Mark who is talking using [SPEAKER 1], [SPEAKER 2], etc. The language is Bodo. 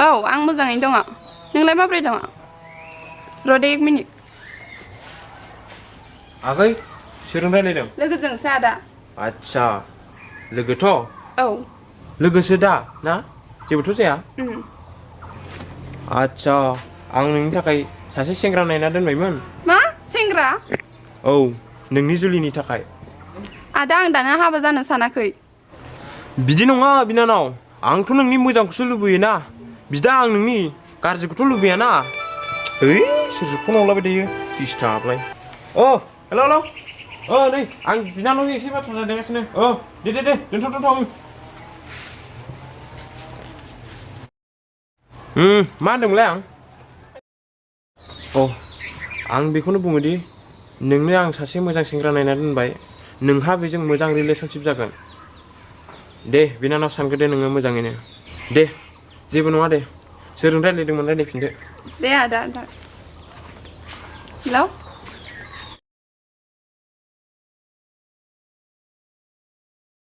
[SPEAKER 1] औ आं मोजाङैनो दङ नोंलाय माबोरै दङ र' दे 1 मिनिट
[SPEAKER 2] आगै सोरजों रायलायदों
[SPEAKER 1] लोगोजोंसो आदा
[SPEAKER 2] आदसा लोगोथ'
[SPEAKER 1] औ
[SPEAKER 2] लोगोसो दा ना जेबोथ' जाया
[SPEAKER 1] उम
[SPEAKER 2] आदसा आं नोंनि थाखाय सासे सेंग्रा नायना दोनबायमोन
[SPEAKER 1] मा सेंग्रा
[SPEAKER 2] औ नोंनि जुलिनि थाखाय
[SPEAKER 1] आदा आं दानो हाबा जानो सानाखै
[SPEAKER 2] बिदि नङा बिनानाव आंथ' नोंनि मोजांखौसो लुबैयोना बिदा आं नोंनि गाज्रिखौथ' लुबैयाना ओइ सोरसो फन हरलाबाय थायो दिसथाबलाय हेल' नै आं बिनानावनि एसे बाथ्रा रायलायगासिनो दे दोनथ' मा होनदोंमोनलाय आं बेखौनो बुङोदि नोंनो आं सासे मोजां सेंग्रा नायना दोनबाय नोंहा बेजों मोजां रिलेसनशिप जागोन दे बिनानाव सानगो दे नोङो मोजाङैनो दे जेबो नङा दे सोरजों रायलायदोंमोन रायलायफिनदो
[SPEAKER 1] दे आदा हेल'